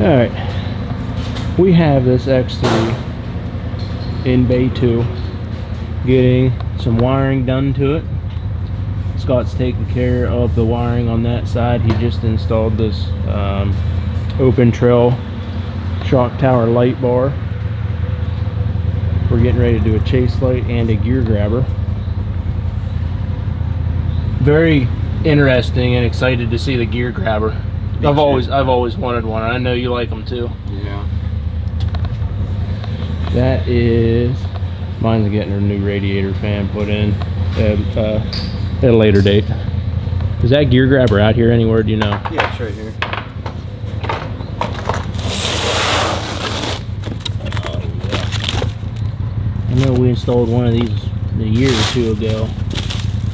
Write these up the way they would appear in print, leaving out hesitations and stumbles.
Alright, we have this X3 in Bay 2, getting some wiring done to it. Scott's taking care of the wiring on that side. He just installed this open trail shock tower light bar. We're getting ready to do a chase light and a gear grabber. Very interesting and excited to see the gear grabber. I've always wanted one. I know you like them too. Yeah. That is, mine's getting a new radiator fan put in at a later date. Is that gear grabber out here anywhere? Do you know? Yeah, it's right here. Oh yeah. I know we installed one of these a year or two ago.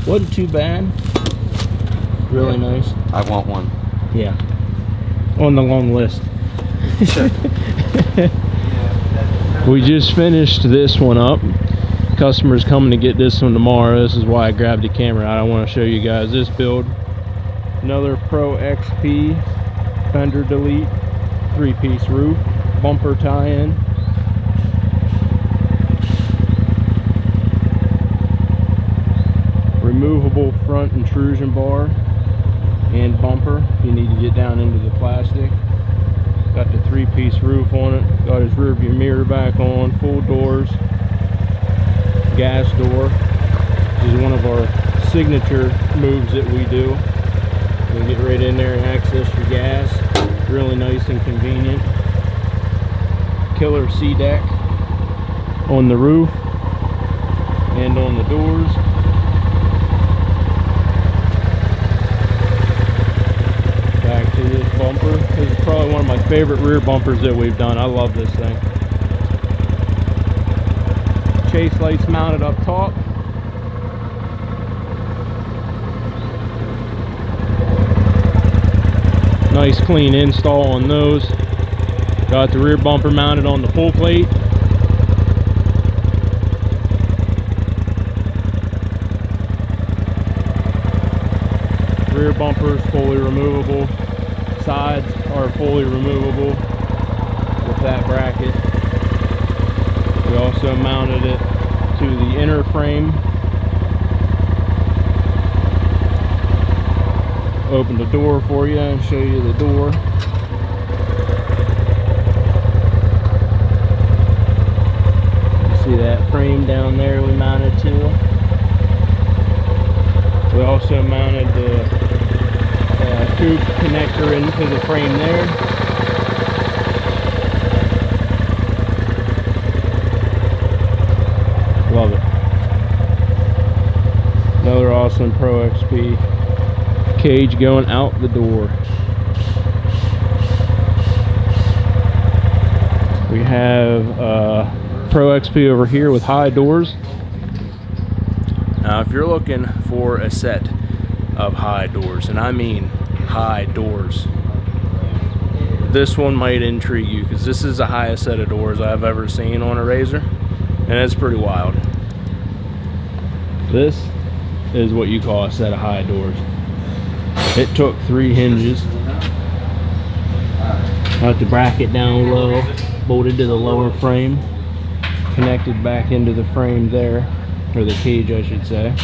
Wasn't too bad. Really nice. I want one. Yeah. On the long list. We just finished this one up. Customer's coming to get this one tomorrow. This is why I grabbed the camera out. I want to show you guys this build. Another Pro XP fender delete, 3-piece roof, bumper tie-in. Removable front intrusion bar and bumper if you need to get down into the plastic. Got the 3-piece roof on it. Got his rear view mirror back on. Full doors. Gas door. This is one of our signature moves that we do. You can get right in there and access your gas. Really nice and convenient. Killer sea deck on the roof and on the doors. Back to this bumper. This is probably one of my favorite rear bumpers that we've done. I love this thing. Chase lights mounted up top. Nice clean install on those. Got the rear bumper mounted on the full plate. Rear bumper is fully removable. Sides are fully removable with that bracket. We also mounted it to the inner frame. Open the door for you and show you the door. You see that frame down there we mounted to. We also mounted the tube connector into the frame there. Love it. Another awesome Pro XP cage going out the door. We have Pro XP over here with high doors. Now if you're looking for a set of high doors, and I mean high doors, this one might intrigue you because this is the highest set of doors I've ever seen on a RZR, and it's pretty wild. This is what you call a set of high doors. It took 3 hinges. Got the bracket down low, bolted to the lower frame, connected back into the frame there, or the cage I should say.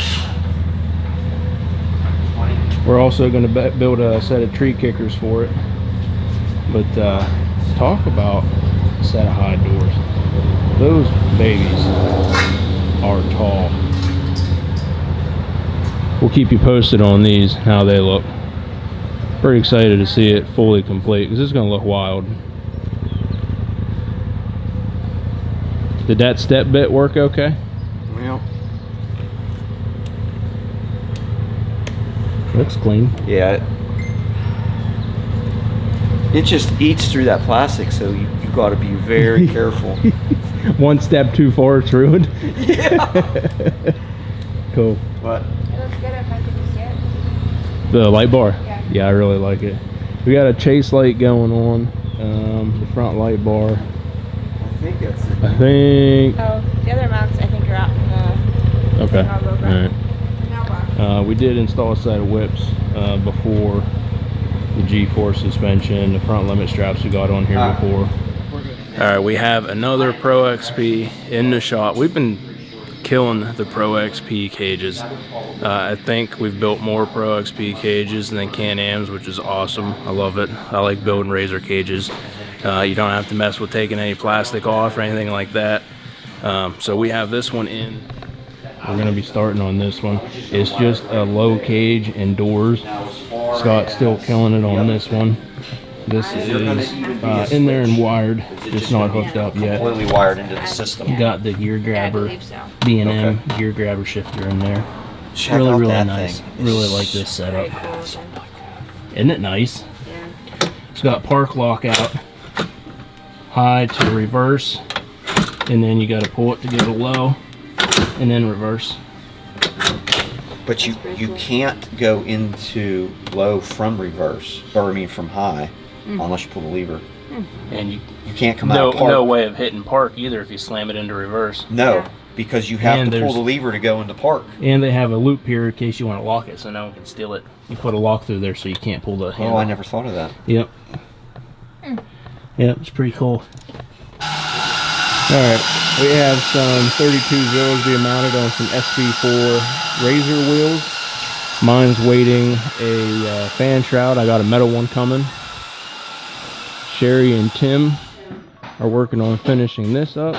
We're also going to build a set of tree kickers for it. But talk about a set of high doors. Those babies are tall. We'll keep you posted on these, how they look. Pretty excited to see it fully complete because it's going to look wild. Did that step bit work okay? Well, looks clean. yeah. It just eats through that plastic, so you got to be very careful. One step too far, it's ruined. Yeah. Cool. What? It looks good if I could just see it. The light bar? Yeah. Yeah, I really like it. We got a chase light going on, the front light bar. I think that's it. I think. Oh, the other mounts I think are out in the... Okay. I'll go back. All right. We did install a set of whips before the G-force suspension, the front limit straps we got on here before. All right, we have another Pro XP in the shop. We've been killing the Pro XP cages. I think we've built more Pro XP cages than Can-Ams, which is awesome. I love it. I like building razor cages. You don't have to mess with taking any plastic off or anything like that. So we have this one in. We're gonna be starting on this one. It's just a low cage and doors. Scott's still killing it on this one. This is in there and wired, just not hooked up yet. Completely wired into the system. Got the gear grabber, I believe so. B&M gear grabber shifter in there. Check really, out really that nice. thing. Really like this setup. Very cool looking. Isn't it nice? Yeah. It's got park lockout, high to reverse, and then you got to pull it to go to low, and then reverse. But you can't go into low from reverse, or I mean from high, unless you pull the lever. And you can't come out of park. no way of hitting park either if you slam it into reverse. No, Yeah. because you have And to pull there's- the lever to go into park. And they have a loop here in case you want to lock it so no one can steal it. You put a lock through there so you can't pull the handle. Oh, I never thought of that. Yep. Yep, it's pretty cool. Alright, we have some 32 Zillows being mounted on some SB4 Razor wheels. Mine's waiting a fan shroud. I got a metal one coming. Sherry and Tim are working on finishing this up.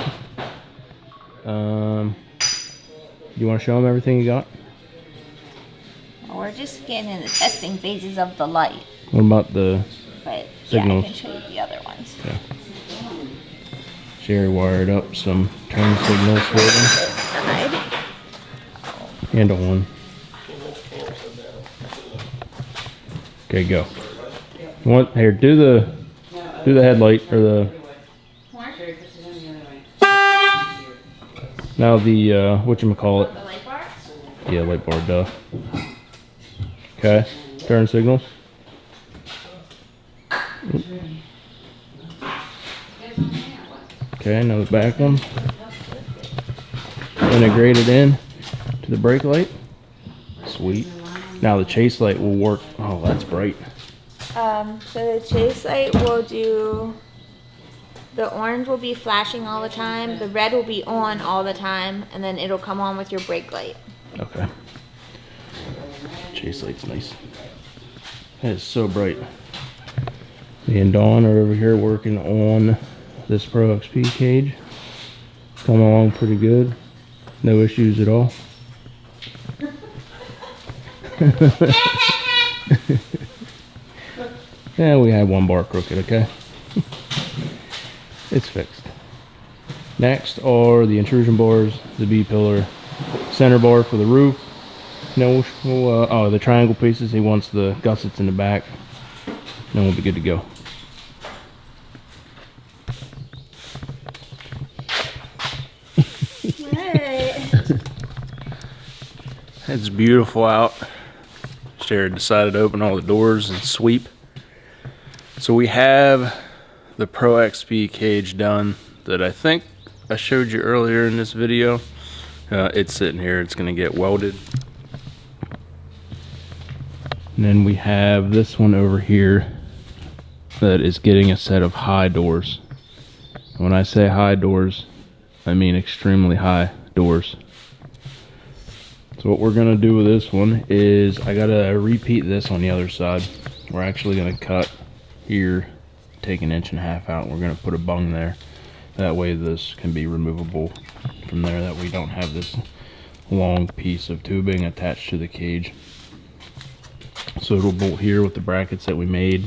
You want to show them everything you got? We're just getting in the testing phases of the light, What about the but Signals. yeah, I can show you the other ones. Sherry wired up some turn signals for them? This side. And a one. Okay, go. What? Here, do the headlight or the. Now the whatchamacallit. The light bar? Yeah, light bar, duh. Okay, turn signals. Okay, now the back one. Integrated in to the brake light. Sweet. Now the chase light will work. Oh, that's bright. So the chase light will do, the orange will be flashing all the time, the red will be on all the time, and then it'll come on with your brake light. Okay. Chase light's nice. That is so bright. Me and Dawn are over here working on this Pro XP cage. Coming along pretty good. No issues at all. Yeah, we had one bar crooked, okay? It's fixed. Next are the intrusion bars, the B-pillar, center bar for the roof. No, oh, the triangle pieces, he wants the gussets in the back. Then we'll be good to go. It's beautiful out. Jared decided to open all the doors and sweep. So we have the Pro XP cage done that I think I showed you earlier in this video. It's sitting here, it's gonna get welded. And then we have this one over here that is getting a set of high doors. When I say high doors, I mean extremely high doors. So what we're gonna do with this one is I gotta repeat this on the other side. We're actually gonna cut here, take 1.5 inches out, and we're gonna put a bung there. That way this can be removable from there, that we don't have this long piece of tubing attached to the cage. So it'll bolt here with the brackets that we made.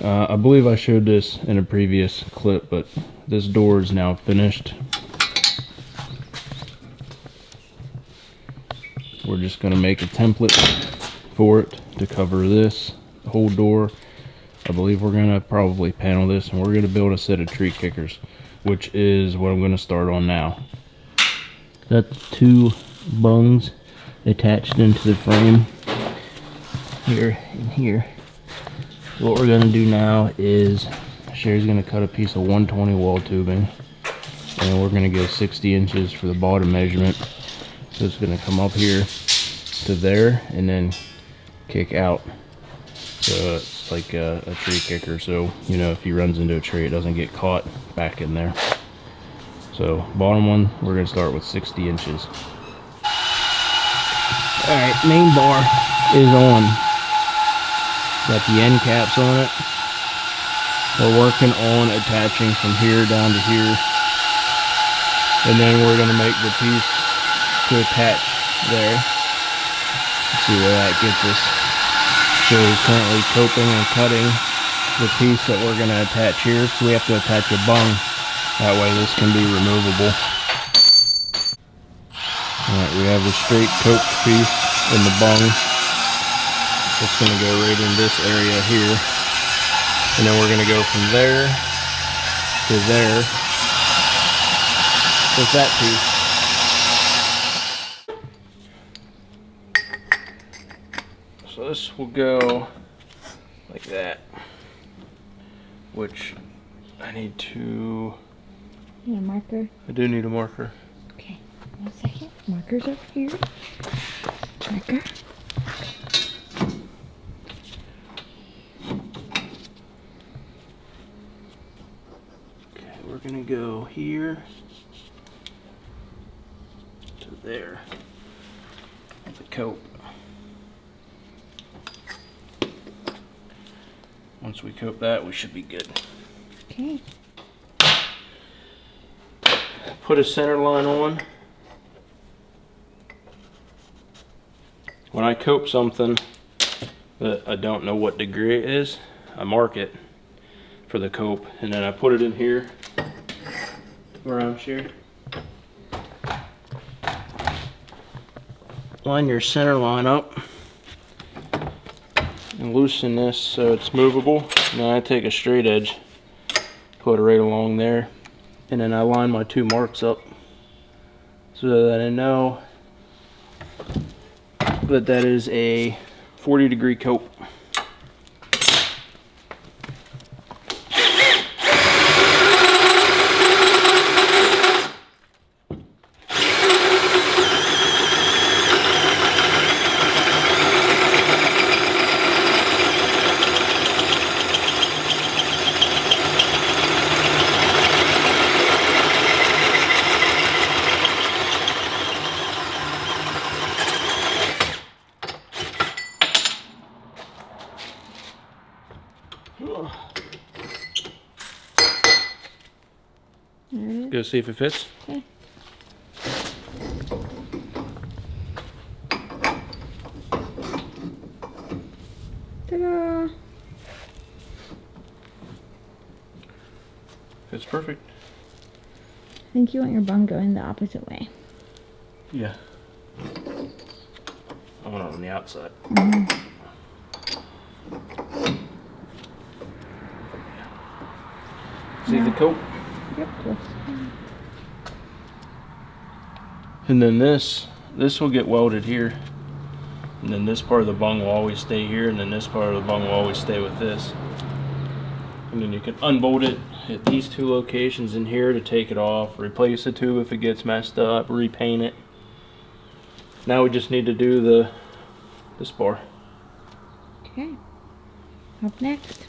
I believe I showed this in a previous clip, but this door is now finished. We're just going to make a template for it to cover this whole door. I believe we're going to probably panel this, and we're going to build a set of tree kickers, which is what I'm going to start on now. Got 2 bungs attached into the frame here and here. So what we're going to do now is Sherry's going to cut a piece of 120 wall tubing, and we're going to go 60 inches for the bottom measurement. So it's going to come up here to there and then kick out So it's like a tree kicker, so you know if he runs into a tree it doesn't get caught back in there. So bottom one, we're gonna start with 60 inches. Alright, main bar is on. Got the end caps on it. We're working on attaching from here down to here. And then we're gonna make the piece to attach there. Let's see where that gets us. So we're currently coping and cutting the piece that we're going to attach here. So we have to attach a bung. That way this can be removable. Alright, we have the straight coped piece in the bung. It's going to go right in this area here. And then we're going to go from there to there with that piece. So this will go like that, which I need to... You need a marker? I do need a marker. Okay, 1 second. Marker's over here. Marker. Okay, we're gonna go here to there. The coat. Once we coat that, we should be good. Okay. Put a center line on. When I coat something that I don't know what degree it is, I mark it for the cope, and then I put it in here around here. Line your center line up and loosen this so it's movable. Now I take a straight edge, put it right along there, and then I line my two marks up so that I know that that is a 40-degree cope. Go see if it fits. Okay. Ta-da! It's perfect. I think you want your bung going the opposite way. Yeah. I want it on the outside. See the coat? Yep. And then this will get welded here. And then this part of the bung will always stay here, and then this part of the bung will always stay with this. And then you can unbolt it at these two locations in here to take it off, replace the tube if it gets messed up, repaint it. Now we just need to do this bar. Okay. Up next.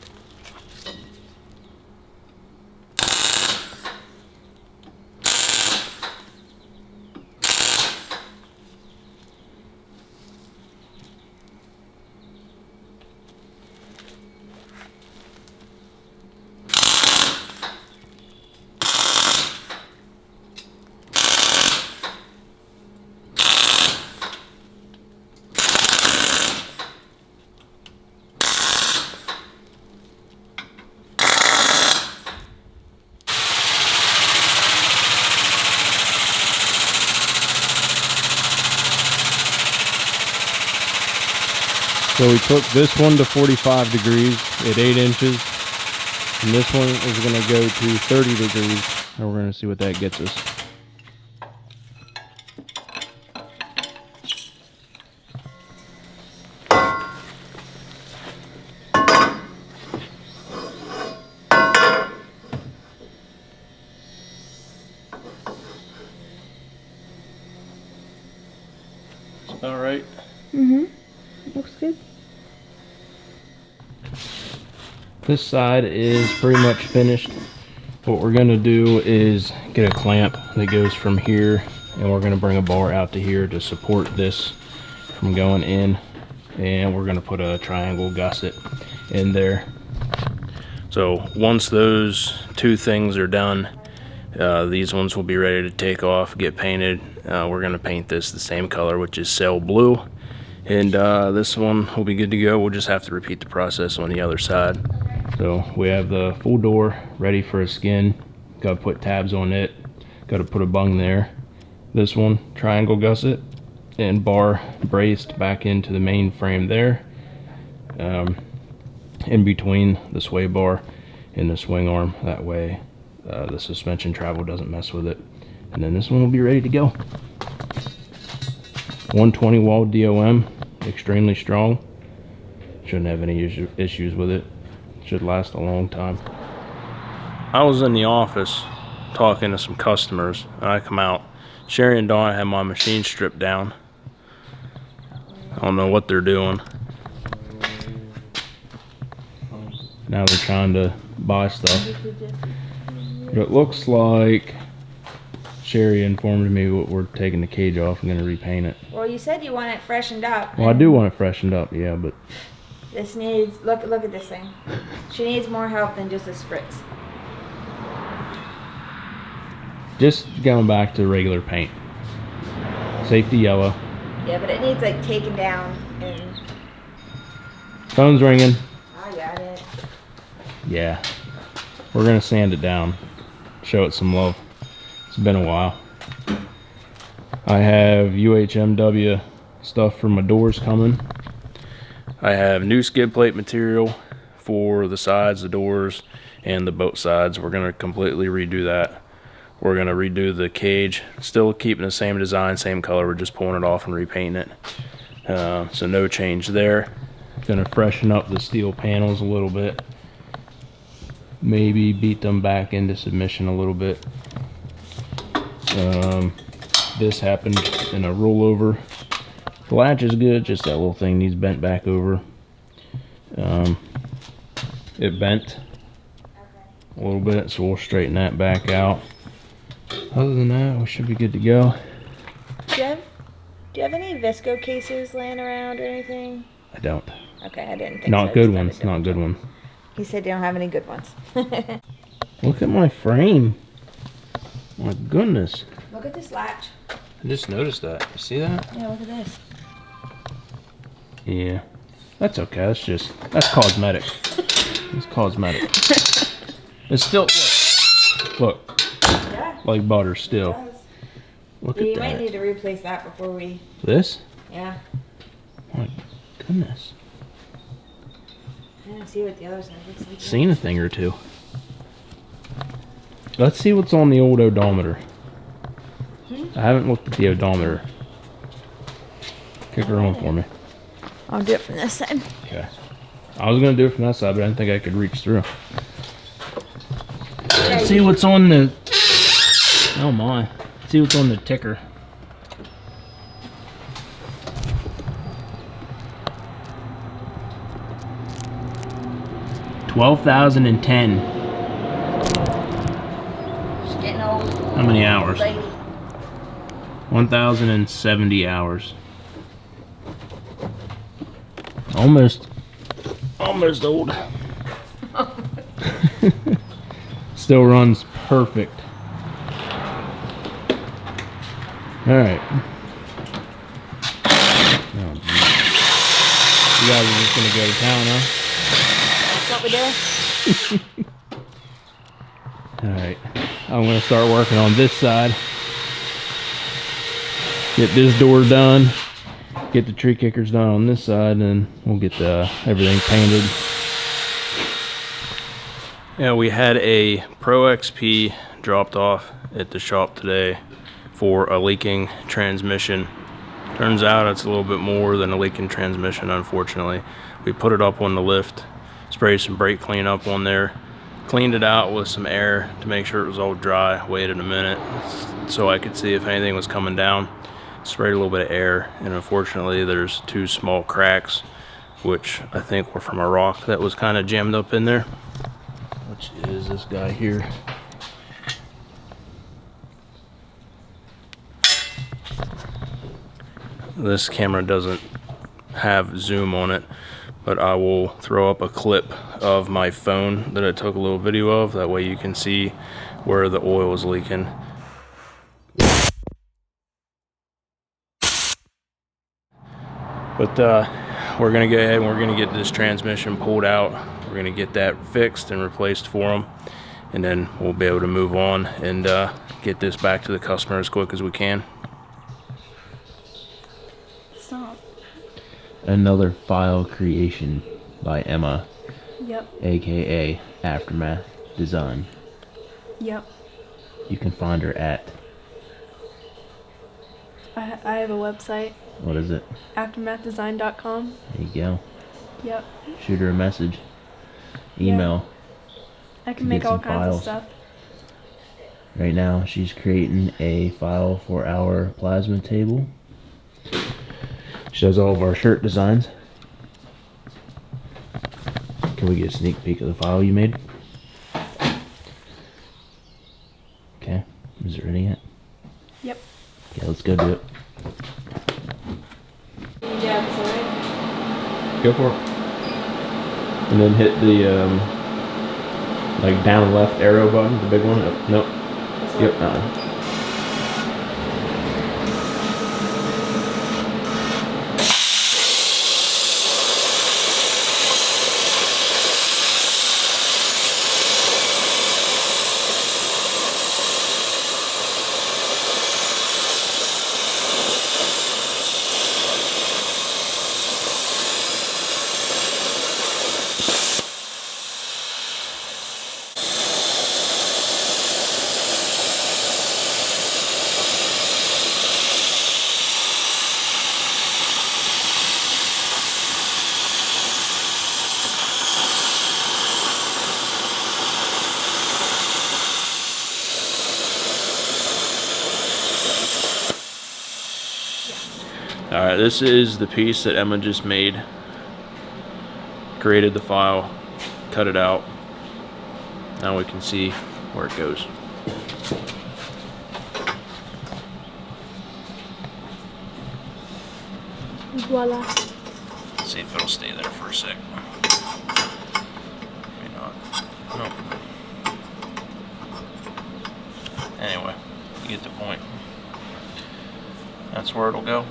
So we took this one to 45 degrees at 8 inches, and this one is going to go to 30 degrees, and we're going to see what that gets us. All right. Mm-hmm. Looks good. This side is pretty much finished. What we're gonna do is get a clamp that goes from here, and we're gonna bring a bar out to here to support this from going in, and we're gonna put a triangle gusset in there. So once those two things are done, these ones will be ready to take off, get painted. We're gonna paint this the same color, which is sail blue, and this one will be good to go. We'll just have to repeat the process on the other side. So we have the full door ready for a skin. Got to put tabs on it. Got to put a bung there. This one, triangle gusset and bar braced back into the main frame there. In between the sway bar and the swing arm. That way the suspension travel doesn't mess with it. And then this one will be ready to go. 120 wall DOM, extremely strong. Shouldn't have any issues with it. Should last a long time. I was in the office talking to some customers, and I come out. Sherry and Dawn had my machine stripped down. I don't know what they're doing. Now they're trying to buy stuff. But it looks like Sherry informed me we're taking the cage off and going to repaint it. Well, you said you want it freshened up. Well, I do want it freshened up, yeah, but this needs, look at this thing. She needs more help than just a spritz. just going back to regular paint. Safety yellow. Yeah, but it needs like taken down and... Phone's ringing. I got it. Yeah. We're gonna sand it down. Show it some love. It's been a while. I have UHMW stuff for my doors coming. I have new skid plate material for the sides, the doors, and the boat sides. We're gonna completely redo that. We're gonna redo the cage, still keeping the same design, same color. We're just pulling it off and repainting it. So no change there. Gonna freshen up the steel panels a little bit. Maybe beat them back into submission a little bit. This happened in a rollover. The latch is good, just that little thing needs bent back over. It bent a little bit, so we'll straighten that back out. Other than that, we should be good to go. Do you have any Visco cases laying around or anything? I don't. Okay, I didn't think Not so. good ones, not good ones. He said you don't have any good ones. Look at my frame. My goodness. Look at this latch. I just noticed that. You see that? Yeah, look at this. Yeah. That's okay. That's cosmetic. It's cosmetic. It's still, look, Yeah. like butter still. It does. Look Yeah, at you that. might need to replace that before we... This? Yeah. My goodness. Yeah, see what the other side looks like. Seen a thing or two. Let's see what's on the old odometer. I haven't looked at the odometer. Kick her on for me. I'll do it from this side. Okay. I was gonna do it from that side, but I didn't think I could reach through. Let's see what's on the... Oh my. Let's see what's on the ticker. $12,010. She's getting old. How many hours? Lady. 1,070 hours. Almost old. Still runs perfect. All right. Oh, you guys are just gonna go to town, huh? That's what we do. All right. I'm gonna start working on this side. Get this door done. Get the tree kickers done on this side, and we'll get everything painted. Yeah, we had a Pro XP dropped off at the shop today for a leaking transmission. Turns out it's a little bit more than a leaking transmission, unfortunately. We put it up on the lift, sprayed some brake cleanup on there, cleaned it out with some air to make sure it was all dry, waited a minute so I could see if anything was coming down. Sprayed a little bit of air, and unfortunately there's two small cracks which I think were from a rock that was kind of jammed up in there, which is this guy here. This camera doesn't have zoom on it, but I will throw up a clip of my phone that I took a little video of. That way you can see where the oil is leaking. But we're gonna go ahead and we're gonna get this transmission pulled out. We're gonna get that fixed and replaced for them, and then we'll be able to move on and get this back to the customer as quick as we can. Stop. Another file creation by Emma. Yep. AKA Aftermath Design. Yep. You can find her at, I have a website. what is it? Aftermathdesign.com. There you go. Yep. Shoot her a message. Email. I can To make get all some kinds files. of stuff. Right now she's creating a file for our plasma table. She does all of our shirt designs. Can we get a sneak peek of the file you made? Okay, is it ready yet? Yep. Okay, let's go do it. Yeah, that's alright. Go for it. And then hit the like down left arrow button, the big one. Oh, nope. Yep. Alright, this is the piece that Emma just made. Created the file, cut it out. Now we can see where it goes. Voila. Let's see if it'll stay there for a sec. Maybe not. Nope. Anyway, you get the point. That's where it'll go.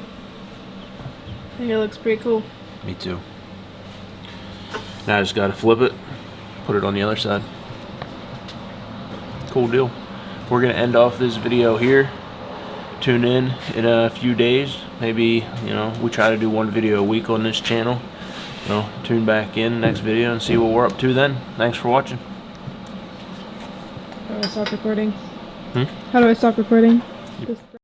I think it looks pretty cool. Me too. Now I just gotta flip it, put it on the other side. Cool deal. We're gonna end off this video here. Tune in a few days. Maybe, you know, we try to do one video a week on this channel. You know, tune back in next video and see what we're up to then. Thanks for watching. How do I stop recording? Hmm? How do I stop recording?